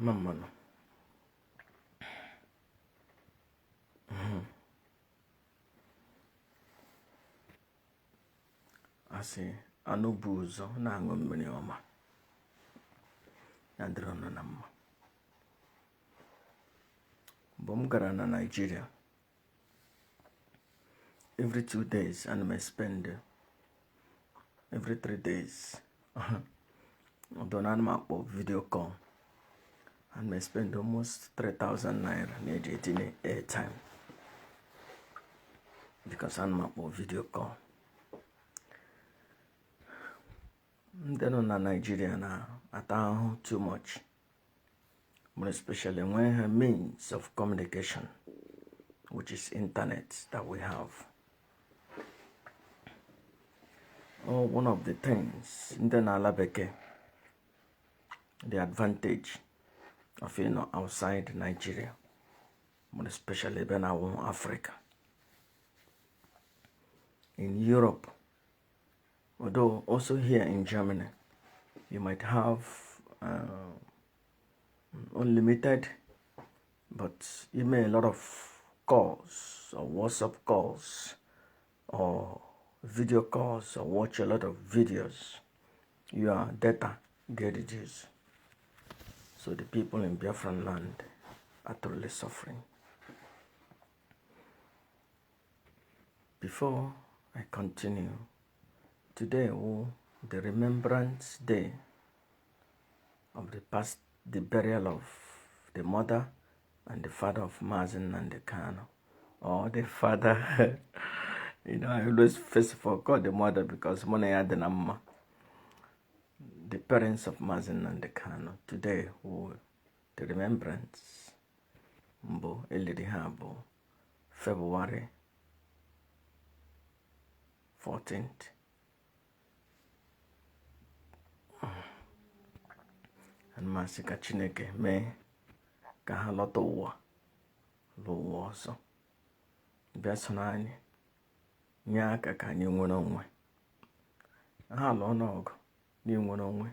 Mama no. Asị anụ bụ ụzọ na-aṅụ mmiri ọma ya dịrị ọnụ na mma. Mgbe m gara na Nigeria, every 2 days and I spend every 3 days although na m akpọ video call and I spend almost 3,000 naira na-eji etinye airtime because I'm akpọ video call. Ndị nọ na Nigeria na-ata ahụhụ too much, more especially when her means of communication, which is internet that we have. Oh, one of the things in the Nalabeke, the advantage of outside Nigeria, more especially when I want Africa. In Europe, although also here in Germany, you might have unlimited, but you may a lot of calls or WhatsApp calls or video calls or watch a lot of videos. Your data get reduced. So the people in Biafran land are totally suffering. Before I continue, today, the Remembrance Day of the burial of the mother and the father of Mazen and the Kano, or the father. I always first of all call the mother because money had the number. The parents of Mazen and the Kano. Today, the remembrance, Mbo Elidihabo, February 14th. And masika Chineke mee ka ha lọta ụwa l'ụwa ọzọ bịa so na anyị nye aka ka anyị nwere onwe. Ha lụọ n'ọgụ n'inwere onwe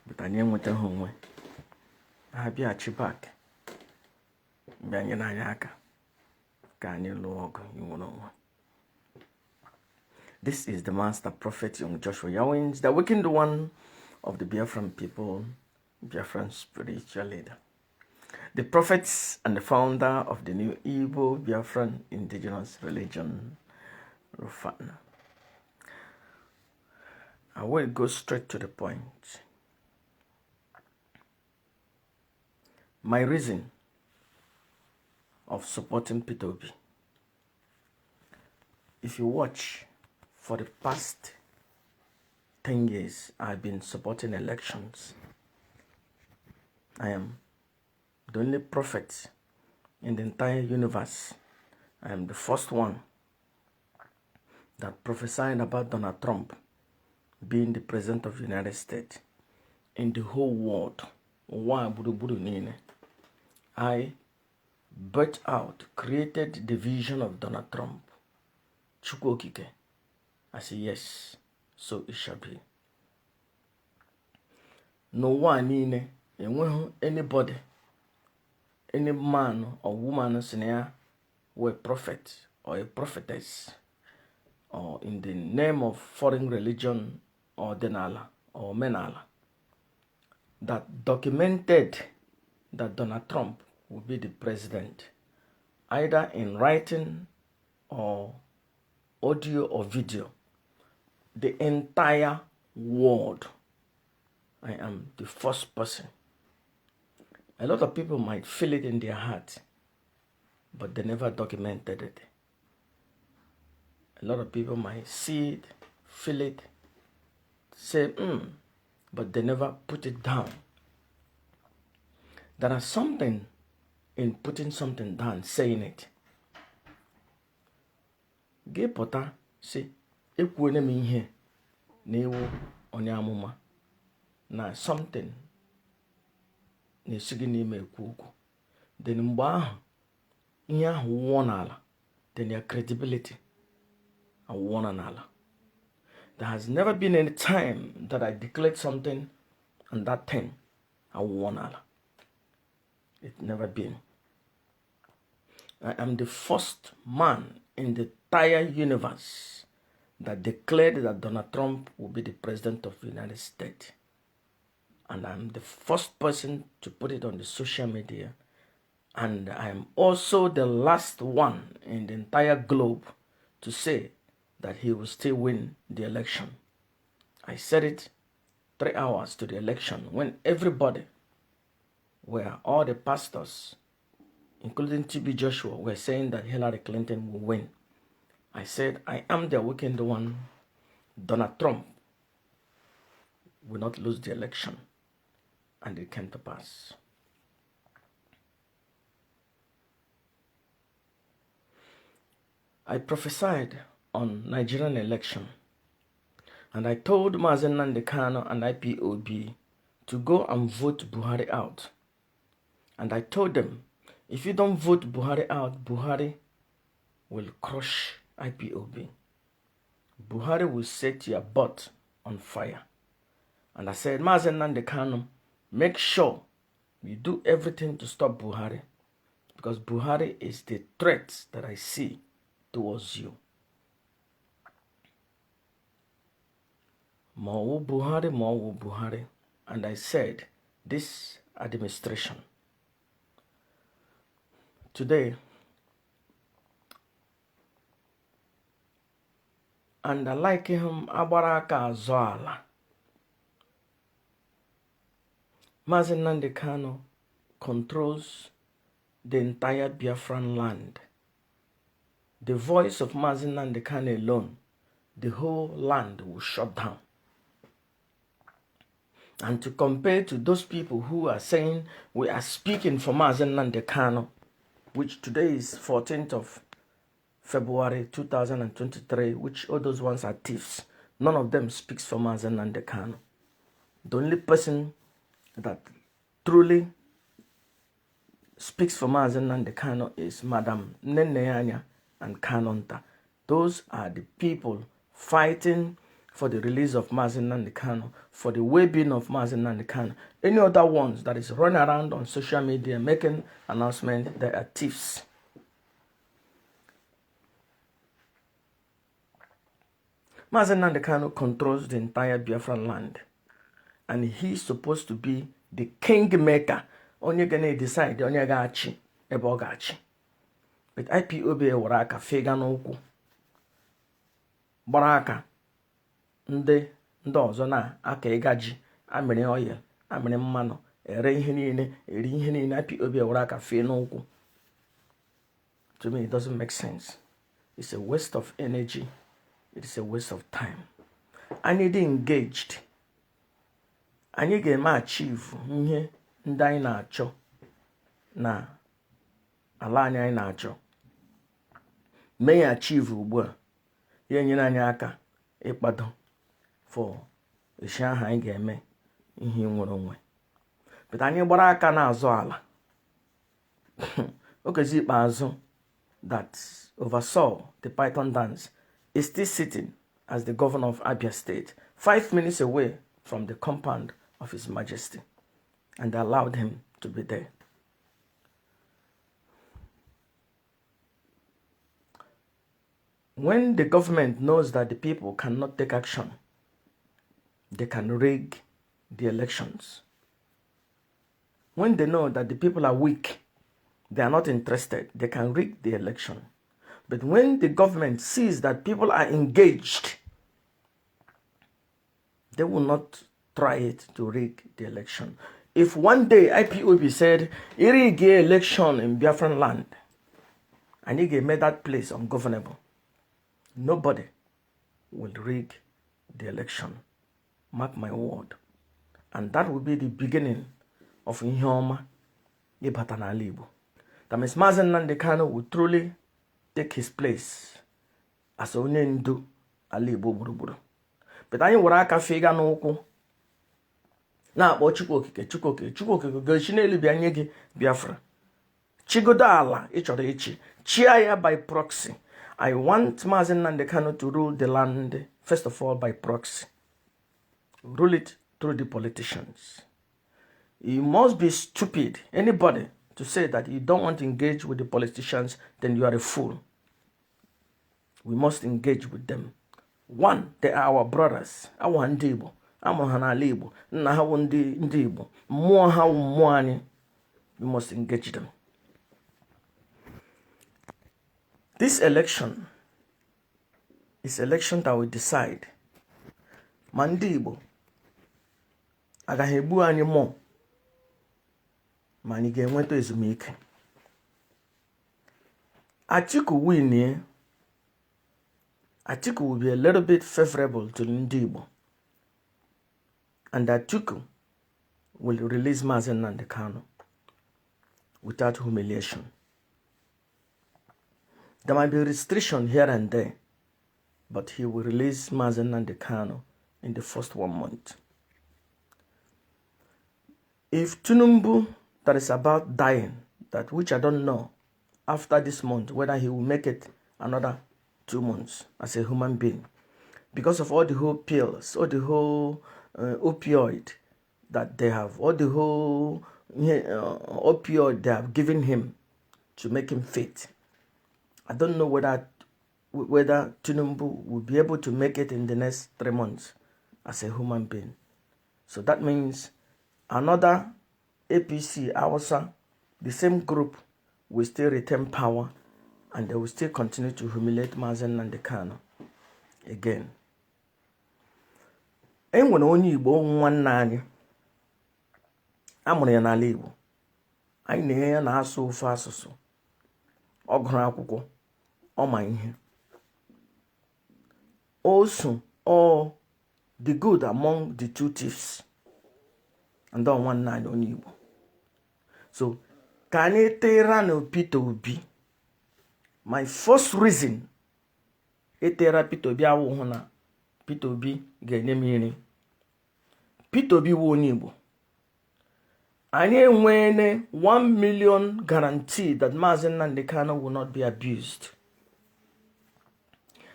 but anyị enwetaghị onwe. Ha bịaghachi back bịa nyere anyị aka ka anyị lụọ ọgụ inwere onwe. This is the master prophet young Joshua Yawins, the awakened one of the Biafran people, Biafran spiritual leader, the prophets and the founder of the new Ipob Biafran indigenous religion, Rufana. I will go straight to the point. My reason of supporting Peter Obi. If you watch, for the past 10 years, I've been supporting elections. I am the only prophet in the entire universe. I am the first one that prophesied about Donald Trump being the president of the United States in the whole world. I birthed out, created the vision of Donald Trump. Chukwokike. I say yes, so it shall be. No one in anybody, any man or woman senior were a prophet or a prophetess, or in the name of foreign religion or Denala or Menala, that documented that Donald Trump will be the president, either in writing or audio or video. The entire world, I am the first person. A lot of people might feel it in their heart, but they never documented it. A lot of people might see it, feel it, say, but they never put it down. There is something in putting something down, saying it. Gay Potter say, ekwuone m ihe na-ewu onye amụma na something na-esigi n'ime ekwu okwu. Then mgbe ahụ ihe ahụ wụọ n'ala, then your credibility awụọ n'ala. There has never been any time that I declared something and that thing awụọ n'ala. It's never been. I am the first man in the entire universe that declared that Donald Trump will be the president of the United States. And I'm the first person to put it on the social media. And I am also the last one in the entire globe to say that he will still win the election. I said it 3 hours to the election when everybody, where all the pastors, including TB Joshua, were saying that Hillary Clinton will win. I said, I am the awakened one. Donald Trump will not lose the election. And it came to pass. I prophesied on Nigerian election. And I told Mazen Nandekano and Ipob to go and vote Buhari out. And I told them, if you don't vote Buhari out, Buhari will crush Ipob. Buhari will set your butt on fire. And I said, Mazen Nandekano, make sure you do everything to stop Buhari. Because Buhari is the threat that I see towards you. More Buhari. And I said, this administration, today, and I like him, Abaraka Zoala. Mazen Nandekano controls the entire Biafran land. The voice of Mazen Nandekano alone, the whole land will shut down. And to compare to those people who are saying we are speaking for Mazen Nandekano, which today is 14th of February 2023, which all those ones are thieves. None of them speaks for Mazen Nandekano. The only person that truly speaks for Mazen Nandekano is Madam Neneanya and Kanonta. Those are the people fighting for the release of Mazen Nandekano, for the well-being of Mazen Nandekano. Any other ones that is running around on social media making announcements, they are thieves. Mazen Nandekano controls the entire Biafran land. And he's supposed to be the kingmaker. Onye gonna decide, onye ga-achị, ebe ọ ga-achị. But Ipob were aka fega n'ụkwụ. Gbara aka ndị ọzọ na-aka ịgaji, amịrị oil, amịrị mmanụ, eri ihe niile. Ipob were aka fee n'ụkwụ. To me, it doesn't make sense. It's a waste of energy. It is a waste of time. I need engaged. Anyị ga-eme achieve ihe ndị anyị na-achọ na ala anyị na-achọ. Mee achieve ugbu a. Ya enyere anyị aka ịkpado for isi ahụ anyị ga-eme ihe nwere onwe. But anyị gbara aka n'azụ ala. Okezi ikpeazụ that oversaw the Python dance is still sitting as the governor of Abia State, 5 minutes away from the compound of His Majesty, and they allowed him to be there. When the government knows that the people cannot take action, they can rig the elections. When they know that the people are weak, they are not interested, they can rig the election. But when the government sees that people are engaged, they will not try it to rig the election. If one day Ipob said, rig election in Biafran land, and he made that place ungovernable, nobody will rig the election. Mark my word. And that will be the beginning of Ihoma Ibatana Libu. That means Mazen Nandekano will truly take his place as onye ndu ala Igbo gburugburu. But anyị were aka fega n'ụkwụ na-akpọ Chukwuokike gosi n'elu bịa nye gị Biafra. Chigodo ala ị chọrọ ịchị, chia ya by proxy. I want Mazen Nandekano to rule the land, first of all, by proxy. Rule it through the politicians. You must be stupid, anybody, to say that you don't want to engage with the politicians, then you are a fool. We must engage with them. One, they are our brothers, our Igbo, our Hanalibo, Nahawundi, more how money. We must engage them. This election is election that will decide. Mandibo, agahebu anyị more. Ma anyị ga-enweta ezumike. Atiku win here. Atiku will be a little bit favorable to Ndibo. And Atiku will release Mazi Nnamdi Kanu without humiliation. There might be restriction here and there, but he will release Mazi Nnamdi Kanu in the first 1 month. If Tinubu, that is about dying, that which I don't know, after this month, whether he will make it another 2 months as a human being, because of all the whole pills, all the whole opioid that they have, all the whole opioid they have given him to make him fit. I don't know whether Tinubu will be able to make it in the next 3 months as a human being. So that means another APC, Awasa, the same group will still retain power, and they will still continue to humiliate Mazi Nnamdi Kanu again. Enwere onye Igbo nwanne anyị amụrụ ya n'ala Igbo. Anyị na-enye ya na-asụ ofe asụsụ. Ọ gụrụ akwụkwọ, ọ ma ihe. Also, the good among the two thieves. And then nwanne anyị onye Igbo. So, ka anyị tera na Peter Obi. My first reason etera Peter Obi awụhụ na Peter Obi ga-enye m iri. Peter Obi wụ onye Igbo. Anyị enwene 1 million guarantee that Mazi Nnamdi Kanu will not be abused.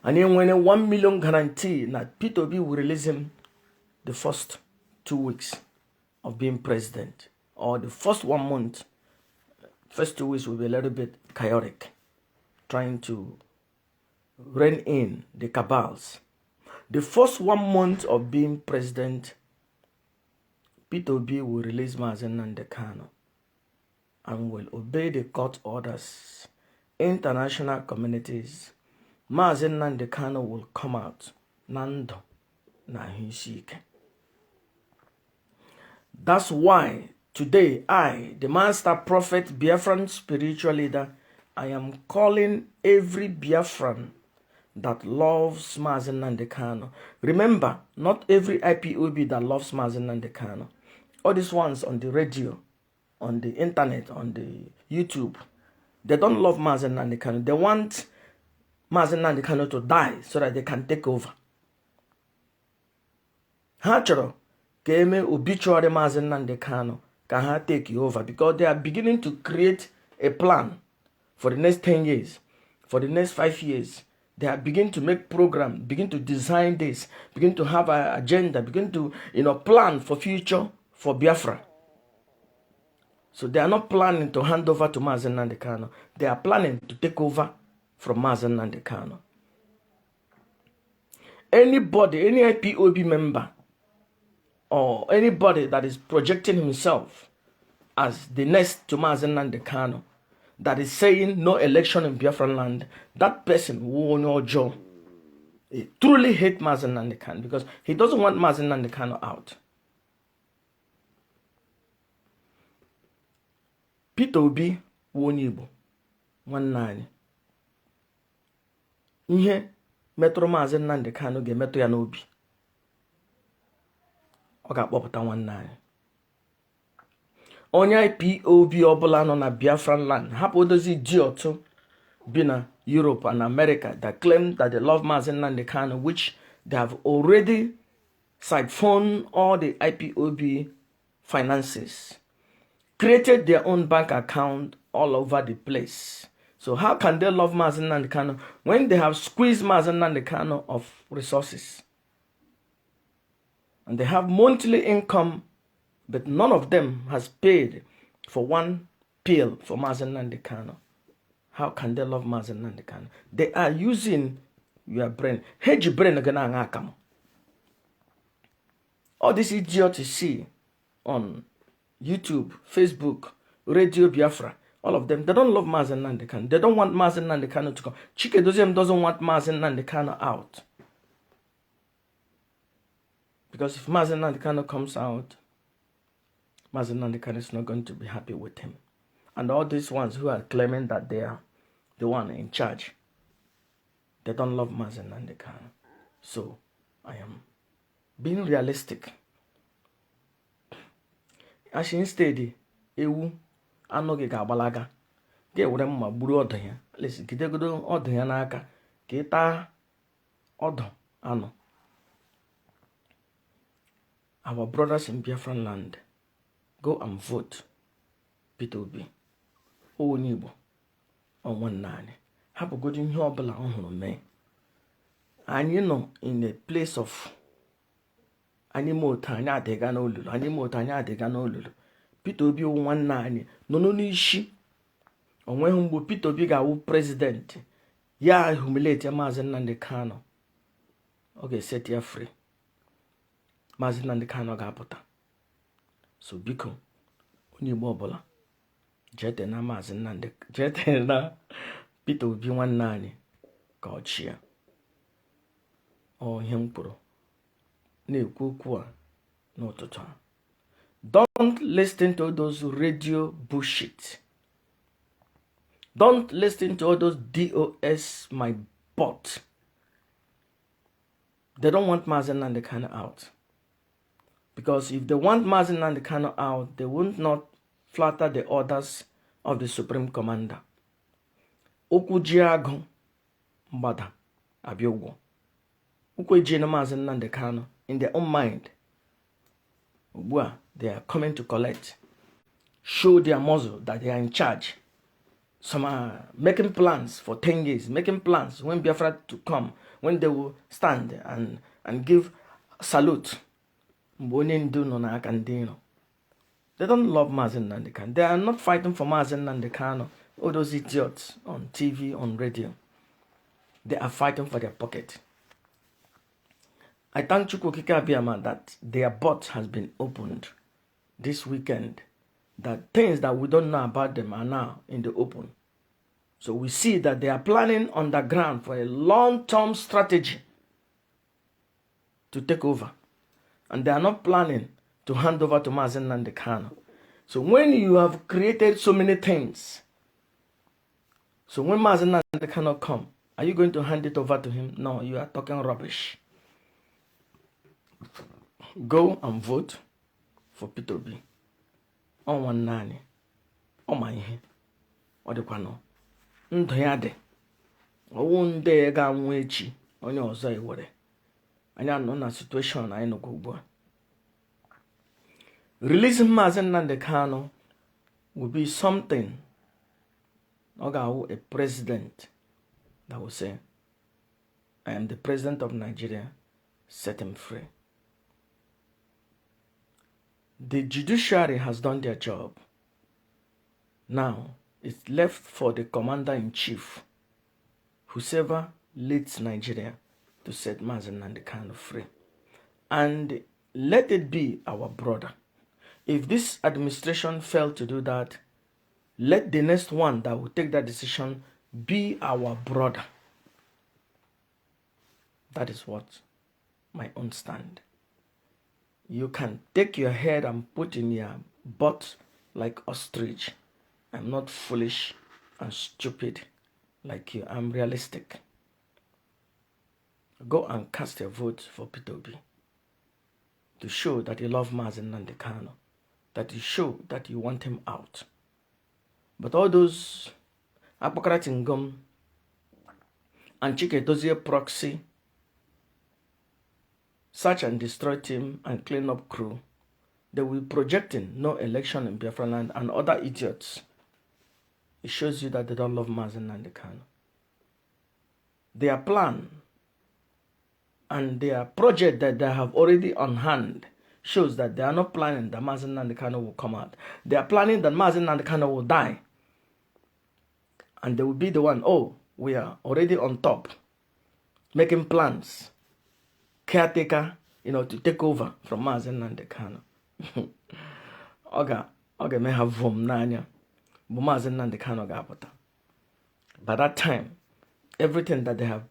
Anyị enwene 1 million guarantee that Peter Obi will release him the first 2 weeks of being president, or the first 1 month. First 2 weeks will be a little bit chaotic, trying to rein in the cabals. The first 1 month of being president, Peter Obi will release Mazi Nnamdi Kanu and will obey the court orders, international communities. Mazi Nnamdi Kanu will come out. Nando na hishike. That's why today I, the master prophet, Biafran spiritual leader, I am calling every Biafran that loves Mazi Nnamdi Kanu. Remember, not every IPOB that loves Mazi Nnamdi Kanu. All these ones on the radio, on the internet, on the YouTube, they don't love Mazi Nnamdi Kanu. They want Mazi Nnamdi Kanu to die so that they can take over. Ha chọrọ ka eme obituary Mazi Nnamdi Kanu ka ha take over, because they are beginning to create a plan for the next 10 years, for the next 5 years. They are beginning to make programs, begin to design this, begin to have an agenda, begin to plan for future for Biafra. So they are not planning to hand over to Mazi Nnamdi Kanu. They are planning to take over from Mazi Nnamdi Kanu. Anybody, any IPOB member, or anybody that is projecting himself as the next to Mazi Nnamdi Kanu, that is saying no election in Biafran land, that person will know Joe. He truly hates Mazi Nnamdi Kanu because he doesn't want Mazi Nnamdi Kanu out. Peter Obi wonye Igbo nwanne anyị. Ihe metụrụ Mazi Nnamdi Kanu ga-emetụ ya n'obi. Ọ ga-akpọpụta nwanne anyị. Onye IPOB ọbụla nọ na Biafran land, hapụ odozi idiot bi na Europe and America that claim that they love Mazi Nnamdi Kanu, which they have already siphoned all the IPOB finances, created their own bank account all over the place. So how can they love Mazi Nnamdi Kanu when they have squeezed Mazi Nnamdi Kanu of resources? And they have monthly income, but none of them has paid for 1 pill for Mazen Nandekano. How can they love Mazen Nandekano? They are using your brain. Hedge brain again. All these idiots you see on YouTube, Facebook, Radio Biafra, all of them, they don't love Mazen Nandekano. They don't want Mazen Nandekano to come. Chike Doziem doesn't want Mazen Nandekano out. Because if Mazen Nandekano comes out, Mazen Nandekano is not going to be happy with him. And all these ones who are claiming that they are the one in charge, they don't love Mazen Nandekano. So, I am being realistic. As instead, ewu anoghị ga-agbalaga ga-ewere mma gburu ọdụ ya. Lesi gidegodo ọdụ ya n'aka ka ị taa ọdụ anụ. Our brothers in Biafran land, go and vote Peter Obi. Onye Igbo ọnwanne anyị. Hapụgodo ihe ọbụla ọhụrụ mee. Anyị nọ in a place of anyị ma otu anyị adịga n'olulu. Anyị ma otu anyị adịga n'olulu. Peter Obi nwanne anyị nọ n'isi. Onweghị mgbe Peter Obi ga-awụ president. Ya humiliate Maazị Nnamdi Kanu. Ọ ga-set ya free. Maazị Nnamdi Kanu ga-apụta. So biko, onye Igbo ọbụla jete na Maazị Nnamdi, jete na Peter Obi nwanne anyị ka ọ chịa. Ọ ihe m kwuru na-ekwu okwu a n'ụtụtụ a. Don't listen to those radio bullshit. Don't listen to all those DOS, my bot. They don't want Maazị Nnamdi Kanu out. Because if they want Maazị Nnamdi Kanu out, they would not flatter the orders of the Supreme Commander. Okwu ji agụ mgbada abịa ụgwọ. Okwu eji na Maazị Nnamdi Kanu in their own mind. Ugbua, they are coming to collect. Show their muzzle that they are in charge. Some are making plans for 10 years, making plans when Biafra to come, when they will stand and give salute. They don't love Maazị Nnamdi Kanu. They are not fighting for Maazị Nnamdi Kanu. All those idiots on TV, on radio. They are fighting for their pocket. I thank Chukwu Okike Abiyama that their bot has been opened this weekend. That things that we don't know about them are now in the open. So we see that they are planning on the ground for a long-term strategy to take over. And they are not planning to hand over to Maazị Nnamdi Kanu. So when you have created so many things, so when Maazị Nnamdi Kanu come, are you going to hand it over to him? No, you are talking rubbish. Go and vote for Peter Obi. On one nani. On my head. Or the quano. Ndayade. One day ga mwechi. On your side, what? And I know a situation I know go. Releasing Maazị Nnamdi Kanu will be something. Oga, a president that will say, I am the president of Nigeria, set him free. The judiciary has done their job. Now, it's left for the commander-in-chief, whoever leads Nigeria, to set Maazị Nnamdi Kanu free. And let it be our brother. If this administration failed to do that, let the next one that will take that decision be our brother. That is what my own stand. You can take your head and put in your butt like ostrich. I'm not foolish and stupid like you. I'm realistic. Go and cast your vote for Peter Obi to show that you love Maazị Nnamdi Kanu, that you show that you want him out. But all those Apokaratingum and Chike Dozie proxy search and destroy team and clean up crew, they will be projecting no election in Biafra land and other idiots. It shows you that they don't love Maazị Nnamdi Kanu. Their plan and their project that they have already on hand shows that they are not planning that Mazi Nnamdi Kanu will come out. They are planning that Mazi Nnamdi Kanu will die. And they will be the one, oh, we are already on top, making plans, caretaker, to take over from Mazi Nnamdi Kanu. Okay, may have vom nanya, but Mazi Nnamdi Kanu ga-apụta. By that time, everything that they have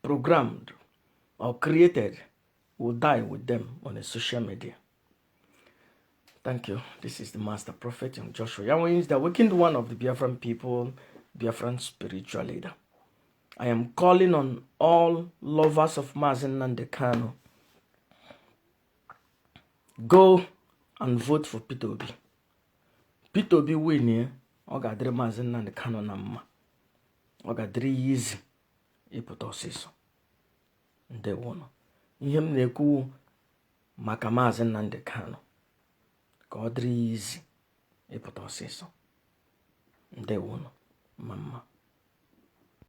programmed or created will die with them on the social media. Thank you. This is the Master Prophet Young Joshua Yawins, the awakened one of the Biafran people, Biafran spiritual leader. I am calling on all lovers of Mazi Nnamdi Kanu. Go and vote for Peter Obi. Peter Obi win here. Oga diri Mazi Nnamdi Kanu na mma. Oga diri easy. Ịpụta ọsịsọ. Ndewono. Ihe m na-ekwu maka Mazi Nnamdi Kanu. Ka ọ dịrị easy ịpụta ọsịsọ. Ndewono. Mama.